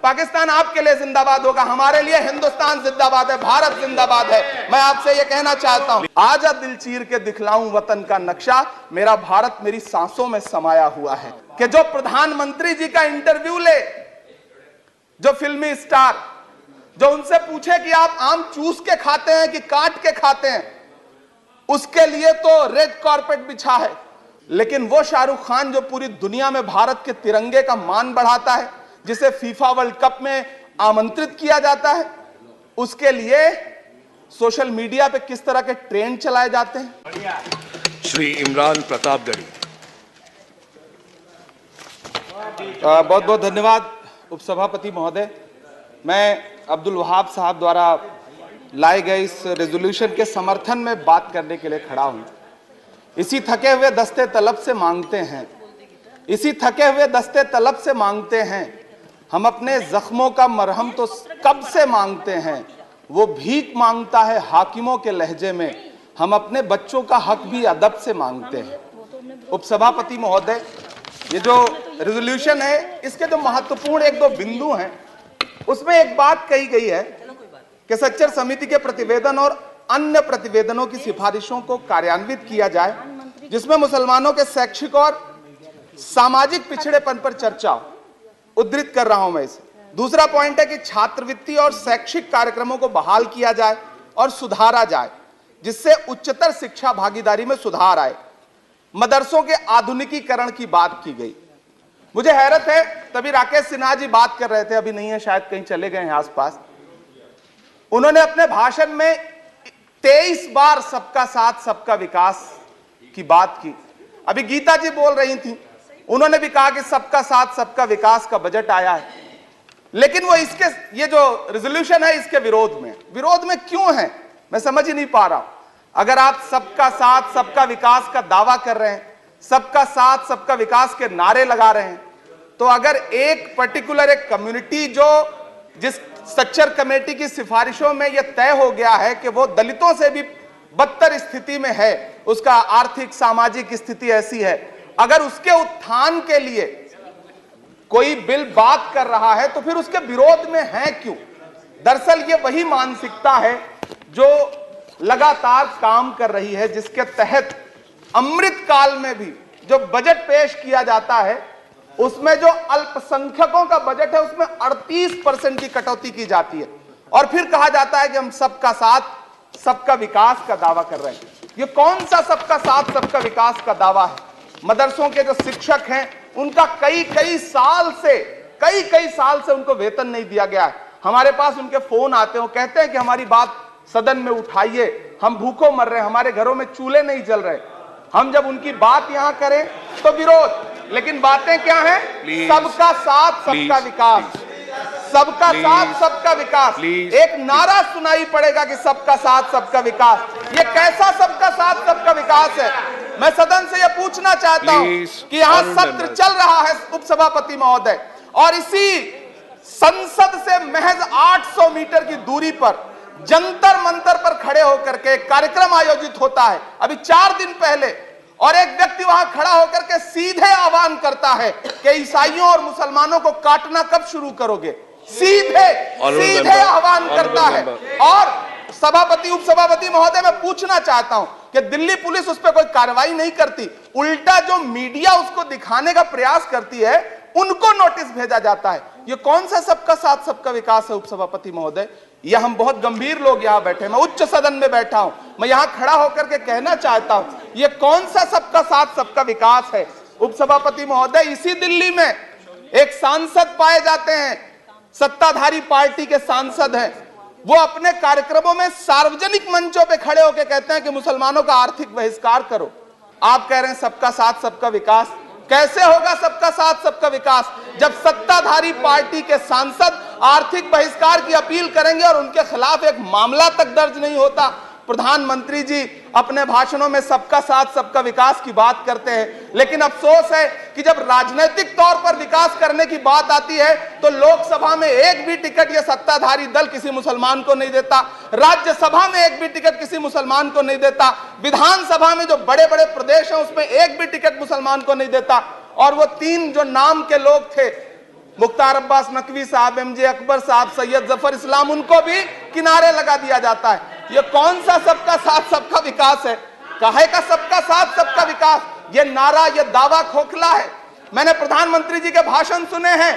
पाकिस्तान आपके लिए जिंदाबाद होगा, हमारे लिए हिंदुस्तान जिंदाबाद है, भारत जिंदाबाद है। मैं आपसे ये कहना चाहता हूं, आजा दिल चीर के दिखलाऊं वतन का नक्शा, मेरा भारत मेरी सांसों में समाया हुआ है। कि जो प्रधानमंत्री जी का इंटरव्यू ले, जो फिल्मी स्टार, जो उनसे पूछे कि आप आम चूस के खाते हैं कि काट के खाते हैं, उसके लिए तो रेड कारपेट बिछा है। लेकिन वो शाहरुख खान जो पूरी दुनिया में भारत के तिरंगे का मान बढ़ाता है, जिसे फीफा वर्ल्ड कप में आमंत्रित किया जाता है, उसके लिए सोशल मीडिया पे किस तरह के ट्रेंड चलाए जाते हैं। श्री इमरान प्रतापगढ़ी। बहुत बहुत धन्यवाद उपसभापति महोदय। मैं अब्दुल वहाब साहब द्वारा लाए गए इस रेजोल्यूशन के समर्थन में बात करने के लिए खड़ा हूं। इसी थके हुए दस्ते तलब से मांगते हैं, इसी थके हुए दस्ते तलब से मांगते हैं, हम अपने जख्मों का मरहम तो कब से मांगते हैं, वो भीख मांगता है हाकिमों के लहजे में, हम अपने बच्चों का हक भी अदब से मांगते हैं। उपसभापति महोदय, ये जो रेजोल्यूशन है, इसके जो महत्वपूर्ण एक दो बिंदु हैं, उसमें एक बात कही गई है कि सच्चर समिति के प्रतिवेदन और अन्य प्रतिवेदनों की सिफारिशों को कार्यान्वित किया जाए, जिसमें मुसलमानों के शैक्षिक और सामाजिक पिछड़ेपन पर चर्चा हो। उद्धृत कर रहा हूं मैं इसे। दूसरा पॉइंट है कि छात्रवृत्ति और शैक्षिक कार्यक्रमों को बहाल किया जाए और सुधारा जाए, जिससे उच्चतर शिक्षा भागीदारी में सुधार आए। मदरसों के आधुनिकीकरण की बात की गई। मुझे हैरत है, तभी राकेश सिन्हा जी बात कर रहे थे, अभी नहीं है शायद, कहीं चले गए हैं आसपास। उन्होंने अपने भाषण में 23 बार सबका साथ सबका विकास की बात की। अभी गीता जी बोल रही थी, उन्होंने भी कहा कि सबका साथ सबका विकास का बजट आया है, लेकिन वो इसके, ये जो रेजोल्यूशन है, इसके विरोध में क्यों है, मैं समझ ही नहीं पा रहा हूं। अगर आप सबका साथ सबका विकास का दावा कर रहे हैं, सबका साथ सबका विकास के नारे लगा रहे हैं, तो अगर एक पर्टिकुलर एक कम्युनिटी जो जिस सच्चर कमेटी की सिफारिशों में यह तय हो गया है कि वो दलितों से भी बदतर स्थिति में है, उसका आर्थिक सामाजिक स्थिति ऐसी है, अगर उसके उत्थान के लिए कोई बिल बात कर रहा है तो फिर उसके विरोध में है क्यों? दरअसल ये वही मानसिकता है जो लगातार काम कर रही है, जिसके तहत अमृत काल में भी जो बजट पेश किया जाता है, उसमें जो अल्पसंख्यकों का बजट है उसमें 38% की कटौती की जाती है, और फिर कहा जाता है कि हम सबका साथ सबका विकास का दावा कर रहे हैं। ये कौन सा सबका साथ सबका विकास का दावा है? मदरसों के जो शिक्षक हैं, उनका कई साल से उनको वेतन नहीं दिया गया है। हमारे पास उनके फोन आते हैं, कहते हैं कि हमारी बात सदन में उठाइए, हम भूखों मर रहे हैं, हमारे घरों में चूल्हे नहीं जल रहे। हम जब उनकी बात यहां करें तो विरोध, लेकिन बातें क्या हैं? सबका साथ सबका विकास, सबका साथ सबका विकास। एक नारा सुनाई पड़ेगा कि सबका साथ सबका विकास। ये कैसा सबका साथ सबका विकास है? मैं सदन से यह पूछना चाहता हूं कि यहां सत्र चल रहा है उपसभापति महोदय, और इसी संसद से महज 800 मीटर की दूरी पर जंतर मंतर पर खड़े होकर के कार्यक्रम आयोजित होता है अभी 4 दिन पहले, और एक व्यक्ति वहां खड़ा होकर के सीधे आह्वान करता है कि ईसाइयों और मुसलमानों को काटना कब शुरू करोगे। सीधे आह्वान करता है। और सभापति उपसभापति महोदय, मैं पूछना चाहता हूं कि दिल्ली पुलिस उस पर कोई कार्रवाई नहीं करती, उल्टा जो मीडिया उसको दिखाने का प्रयास करती है उनको नोटिस भेजा जाता है। ये कौन सा सबका साथ सबका विकास है उपसभापति महोदय? यह हम बहुत गंभीर लोग यहां बैठे, मैं उच्च सदन में बैठा हूं, मैं यहां खड़ा होकर के कहना चाहता हूं, यह कौन सा सबका साथ सबका विकास है? उपसभापति महोदय, इसी दिल्ली में एक सांसद पाए जाते हैं, सत्ताधारी पार्टी के सांसद हैं, वो अपने कार्यक्रमों में सार्वजनिक मंचों पे खड़े होकर कहते हैं कि मुसलमानों का आर्थिक बहिष्कार करो। आप कह रहे हैं सबका साथ सबका विकास। कैसे होगा सबका साथ सबका विकास जब सत्ताधारी पार्टी के सांसद आर्थिक बहिष्कार की अपील करेंगे और उनके खिलाफ एक मामला तक दर्ज नहीं होता? प्रधानमंत्री जी अपने भाषणों में सबका साथ सबका विकास की बात करते हैं, लेकिन अफसोस है कि जब राजनीतिक तौर पर विकास करने की बात आती है तो लोकसभा में एक भी टिकट ये सत्ताधारी दल किसी मुसलमान को नहीं देता, राज्यसभा में एक भी टिकट किसी मुसलमान को नहीं देता, विधानसभा में जो बड़े बड़े प्रदेश हैं उसमें एक भी टिकट मुसलमान को नहीं देता। और वो 3 जो नाम के लोग थे, मुख्तार अब्बास नकवी साहब, एमजे अकबर साहब, सैयद जफर इस्लाम, उनको भी किनारे लगा दिया जाता है। ये कौन सा सबका साथ सबका विकास है? काहे का सबका साथ सबका विकास? ये नारा, ये दावा खोखला है। मैंने प्रधानमंत्री जी के भाषण सुने हैं।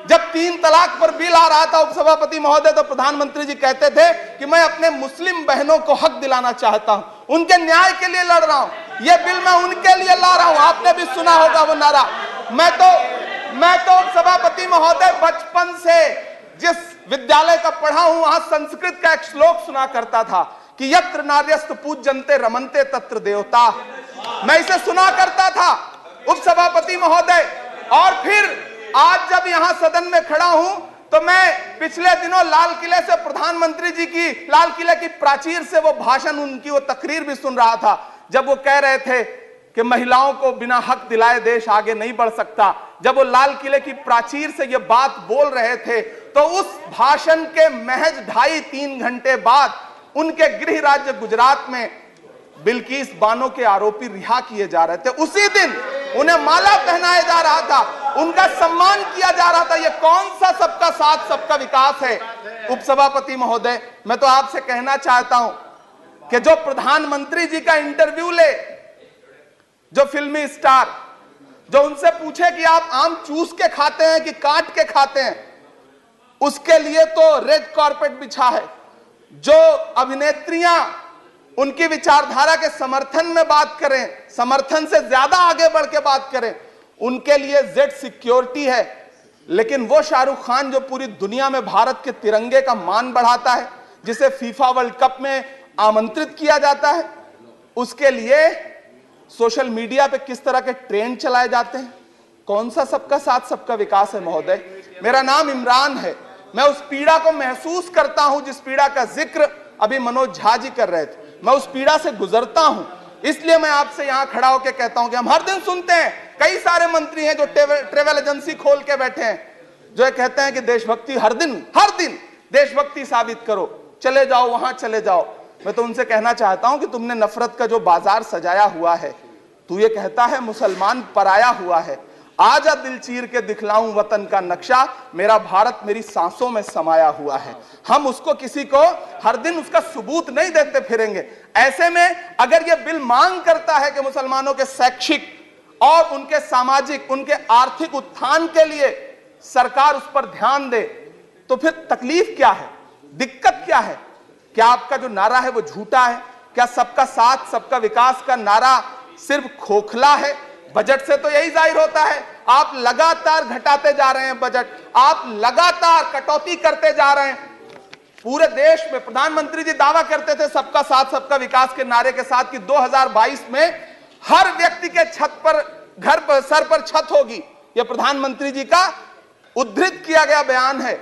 जब 3 तलाक पर बिल आ रहा था उपसभापति महोदय, तो प्रधानमंत्री जी कहते थे कि मैं अपने मुस्लिम बहनों को हक दिलाना चाहता हूं, उनके न्याय के लिए लड़ रहा हूं, ये बिल मैं उनके लिए ला रहा हूं। आपने भी सुना होगा वो नारा। मैं तो सभापति महोदय बचपन से जिस विद्यालय का पढ़ा हूं, वहां संस्कृत का एक श्लोक सुना करता था कि यत्र नार्यस्त पूज्यन्ते रमन्ते तत्र देवता। मैं इसे सुना करता था उपसभापति महोदय। और फिर आज जब यहां सदन में खड़ा हूं, तो मैं पिछले दिनों लाल किले से प्रधानमंत्री जी की, लाल किले की प्राचीर से वो भाषण, उनकी वो तकरीर भी सुन रहा था, जब वो कह रहे थे कि महिलाओं को बिना हक दिलाए देश आगे नहीं बढ़ सकता। जब वो लाल किले की प्राचीर से ये बात बोल रहे थे, तो उस भाषण के महज 2.5-3 घंटे बाद उनके गृह राज्य गुजरात में बिल्किस बानो के आरोपी रिहा किए जा रहे थे। उसी दिन उन्हें माला पहनाया जा रहा था, उनका सम्मान किया जा रहा था। ये कौन सा सबका साथ सबका विकास है? उपसभापति महोदय, मैं तो आपसे कहना चाहता हूं कि जो प्रधानमंत्री जी का इंटरव्यू ले, जो फिल्मी स्टार, जो उनसे पूछे कि आप आम चूस के खाते हैं कि काट के खाते हैं, उसके लिए तो रेड कारपेट बिछा है। जो अभिनेत्रियां उनकी विचारधारा के समर्थन में बात करें, समर्थन से ज्यादा आगे बढ़ के बात करें, उनके लिए जेड सिक्योरिटी है। लेकिन वो शाहरुख खान जो पूरी दुनिया में भारत के तिरंगे का मान बढ़ाता है, जिसे फीफा वर्ल्ड कप में आमंत्रित किया जाता है, उसके लिए सोशल मीडिया पे किस तरह के ट्रेंड चलाए जाते हैं? कौन सा सबका साथ सबका विकास है महोदय? मेरा नाम इमरान है। मैं उस पीड़ा को महसूस करता हूं जिस पीड़ा का जिक्र अभी मनोज झा जी कर रहे थे। मैं उस पीड़ा से गुजरता हूं, इसलिए मैं आपसे यहां खड़ा होकर कहता हूं कि हम हर दिन सुनते हैं, कई सारे मंत्री हैं जो ट्रेवल एजेंसी खोल के बैठे हैं, जो कहते हैं कि देशभक्ति हर दिन देशभक्ति साबित करो, चले जाओ वहां चले जाओ। मैं तो उनसे कहना चाहता हूं कि तुमने नफरत का जो बाजार सजाया हुआ है, तू ये कहता है मुसलमान पराया हुआ है, आजा दिल चीर के दिखलाऊं वतन का नक्शा, मेरा भारत मेरी सांसों में समाया हुआ है। हम उसको किसी को हर दिन उसका सबूत नहीं देते फिरेंगे। ऐसे में अगर ये बिल मांग करता है कि मुसलमानों के शैक्षिक और उनके सामाजिक, उनके आर्थिक उत्थान के लिए सरकार उस पर ध्यान दे, तो फिर तकलीफ क्या है, दिक्कत क्या है? क्या आपका जो नारा है वो झूठा है? क्या सबका साथ सबका विकास का नारा सिर्फ खोखला है? बजट से तो यही जाहिर होता है, आप लगातार घटाते जा रहे हैं बजट, आप लगातार कटौती करते जा रहे हैं। पूरे देश में प्रधानमंत्री जी दावा करते थे सबका साथ सबका विकास के नारे के साथ कि 2022 में हर व्यक्ति के छत पर, घर पर, सर पर छत होगी। यह प्रधानमंत्री जी का उद्धृत किया गया बयान है।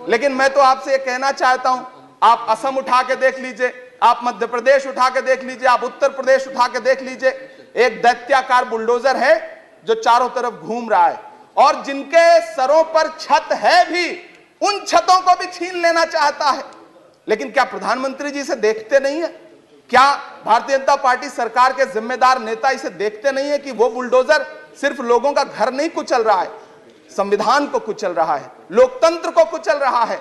लेकिन मैं तो आपसे यह कहना चाहता हूं, आप असम उठा के देख लीजिए, आप मध्य प्रदेश उठा के देख लीजिए, आप उत्तर प्रदेश उठा के देख लीजिए, एक दैत्याकार बुलडोजर है जो चारों तरफ घूम रहा है, और जिनके सरों पर छत है भी, उन छतों को भी छीन लेना चाहता है। लेकिन क्या प्रधानमंत्री जी इसे देखते नहीं है? क्या भारतीय जनता पार्टी सरकार के जिम्मेदार नेता इसे देखते नहीं है कि वो बुलडोजर सिर्फ लोगों का घर नहीं कुचल रहा है, संविधान को कुचल रहा है, लोकतंत्र को कुचल रहा है।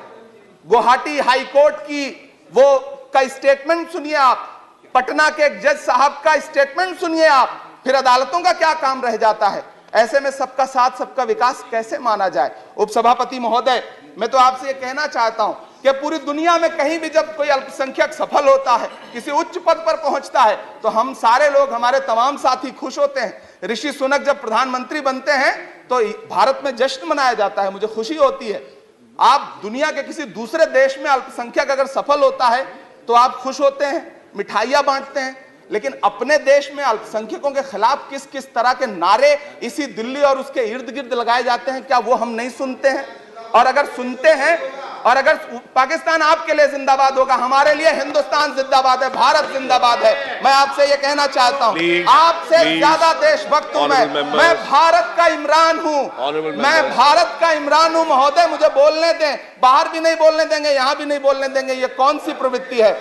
गुवाहाटी हाईकोर्ट की वो का स्टेटमेंट सुनिए आप, पटना के एक जज साहब का स्टेटमेंट सुनिए आप, फिर अदालतों का क्या काम रह जाता है? ऐसे में सबका साथ सबका विकास कैसे माना जाए? उपसभापति महोदय, मैं तो आपसे ये कहना चाहता हूं कि पूरी दुनिया में कहीं भी जब कोई अल्पसंख्यक सफल होता है, किसी उच्च पद पर पहुंचता है, तो हम सारे लोग, हमारे तमाम साथी खुश होते हैं। ऋषि सुनक जब प्रधानमंत्री बनते हैं तो भारत में जश्न मनाया जाता है, मुझे खुशी होती है। आप दुनिया के किसी दूसरे देश में अल्पसंख्यक अगर सफल होता है तो आप खुश होते हैं, मिठाइयां बांटते हैं। लेकिन अपने देश में अल्पसंख्यकों के खिलाफ किस किस तरह के नारे इसी दिल्ली और उसके इर्द गिर्द लगाए जाते हैं, क्या वो हम नहीं सुनते हैं? और अगर सुनते हैं, और अगर पाकिस्तान आपके लिए जिंदाबाद होगा, हमारे लिए हिंदुस्तान जिंदाबाद है, भारत जिंदाबाद है। मैं आपसे ये कहना चाहता हूं, आपसे ज्यादा देशभक्त हूं मैं भारत का इमरान हूं, मैं भारत का इमरान हूं। महोदय, मुझे बोलने दें, बाहर भी नहीं बोलने देंगे, यहां भी नहीं बोलने देंगे। ये कौन सी प्रवृत्ति है?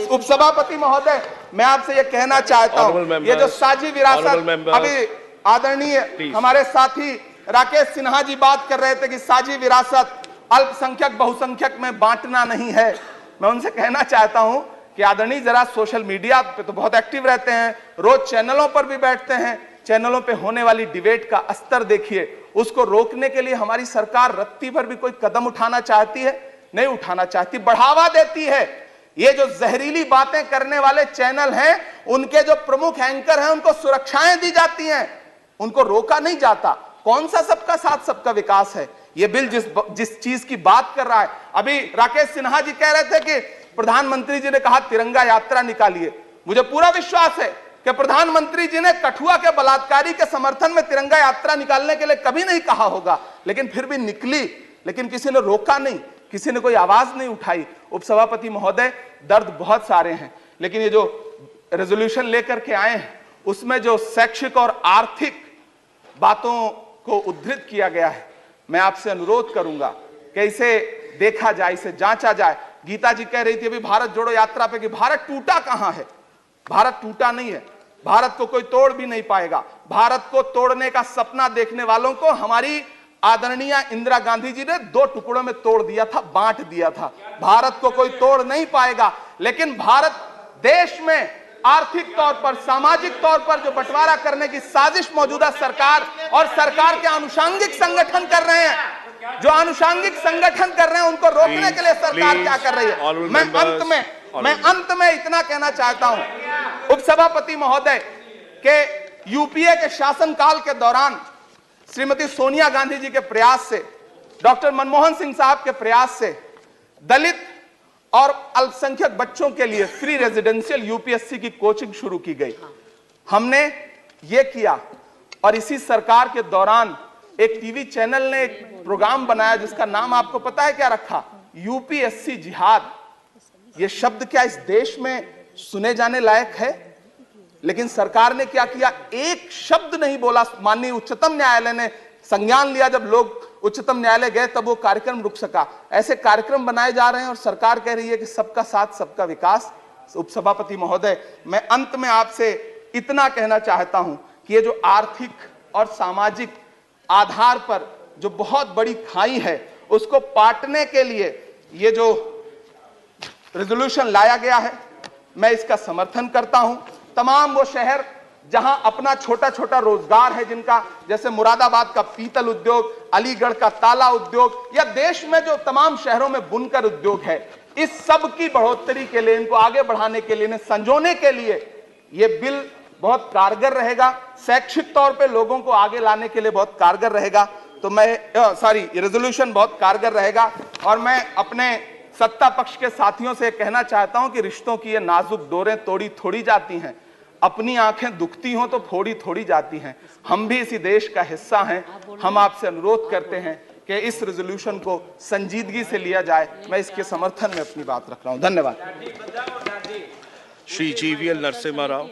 उपसभापति महोदय, मैं आपसे ये कहना चाहता हूं, ये जो साझी विरासत, अभी आदरणीय हमारे साथी राकेश सिन्हा जी बात कर रहे थे कि साझी विरासत अल्पसंख्यक बहुसंख्यक में बांटना नहीं है। मैं उनसे कहना चाहता हूं कि आदरणीय जरा सोशल मीडिया पे तो बहुत एक्टिव रहते हैं, रोज चैनलों पर भी बैठते हैं, चैनलों पे होने वाली डिबेट का स्तर देखिए। उसको रोकने के लिए हमारी सरकार रत्ती भर भी कोई कदम उठाना चाहती है? नहीं उठाना चाहती, बढ़ावा देती है। ये जो जहरीली बातें करने वाले चैनल हैं, उनके जो प्रमुख एंकर हैं, उनको सुरक्षाएं दी जाती हैं, उनको रोका नहीं जाता। कौन सा सबका साथ सबका विकास है? ये बिल जिस चीज की बात कर रहा है, अभी राकेश सिन्हा जी कह रहे थे कि प्रधानमंत्री जी ने कहा तिरंगा यात्रा निकालिए। मुझे पूरा विश्वास है कि प्रधानमंत्री जी ने कठुआ के बलात्कारी के समर्थन में तिरंगा यात्रा निकालने के लिए कभी नहीं कहा होगा, लेकिन फिर भी निकली, लेकिन किसी ने रोका नहीं, किसी ने कोई आवाज नहीं उठाई। उपसभापति महोदय, दर्द बहुत सारे हैं, लेकिन ये जो रेजोल्यूशन लेकर के आए हैं उसमें जो शैक्षिक और आर्थिक बातों को उद्धृत किया गया है, मैं आपसे अनुरोध करूंगा कि इसे देखा जाए, इसे जांचा जाए। गीता जी कह रही थी अभी भारत जोड़ो यात्रा पे कि भारत टूटा कहां है? भारत टूटा नहीं है, भारत को कोई तोड़ भी नहीं पाएगा। भारत को तोड़ने का सपना देखने वालों को हमारी आदरणीय इंदिरा गांधी जी ने 2 टुकड़ों में तोड़ दिया था, बांट दिया था। भारत को कोई तोड़ नहीं पाएगा, लेकिन भारत देश में आर्थिक तौर पर, सामाजिक तौर पर जो बंटवारा करने की साजिश मौजूदा सरकार और सरकार के आनुषंगिक संगठन कर रहे हैं, जो आनुषंगिक संगठन कर रहे हैं, उनको रोकने के लिए सरकार क्या कर रही है? मैं अंत में इतना कहना चाहता हूं उपसभापति महोदय के यूपीए के शासनकाल के दौरान श्रीमती सोनिया गांधी जी के प्रयास से, डॉक्टर मनमोहन सिंह साहब के प्रयास से दलित और अल्पसंख्यक बच्चों के लिए फ्री रेजिडेंशियल यूपीएससी की कोचिंग शुरू की गई। हमने ये किया, और इसी सरकार के दौरान एक टीवी चैनल ने एक प्रोग्राम बनाया जिसका नाम आपको पता है क्या रखा? यूपीएससी जिहाद। ये शब्द क्या इस देश में सुने जाने लायक है? लेकिन सरकार ने क्या किया? एक शब्द नहीं बोला। माननीय उच्चतम न्यायालय ने संज्ञान लिया, जब लोग उच्चतम न्यायालय गए तब वो कार्यक्रम रुक सका। ऐसे कार्यक्रम बनाए जा रहे हैं और सरकार कह रही है कि सबका साथ सबका विकास। उपसभापति महोदय, मैं अंत में आपसे इतना कहना चाहता हूं कि ये जो आर्थिक और सामाजिक आधार पर जो बहुत बड़ी खाई है, उसको पाटने के लिए ये जो रेजोल्यूशन लाया गया है, मैं इसका समर्थन करता हूं। तमाम वो शहर जहां अपना छोटा छोटा रोजगार है, जिनका जैसे मुरादाबाद का पीतल उद्योग, अलीगढ़ का ताला उद्योग, या देश में जो तमाम शहरों में बुनकर उद्योग है, इस सब की बढ़ोतरी के लिए, इनको आगे बढ़ाने के लिए, इन्हें संजोने के लिए ये बिल बहुत कारगर रहेगा। शैक्षिक तौर पे लोगों को आगे लाने के लिए बहुत कारगर रहेगा। तो मैं ये रेजोल्यूशन बहुत कारगर रहेगा। और मैं अपने सत्ता पक्ष के साथियों से कहना चाहता हूं कि रिश्तों की ये नाजुक डोरें तोड़ी थोड़ी जाती हैं, अपनी आंखें दुखती हों तो फोड़ी थोड़ी जाती हैं। हम भी इसी देश का हिस्सा हैं। हम आपसे अनुरोध करते हैं कि इस रेजोल्यूशन को संजीदगी से लिया जाए। मैं इसके समर्थन में अपनी बात रख रहा हूं। धन्यवाद। श्री GVL नरसिम्हा राव।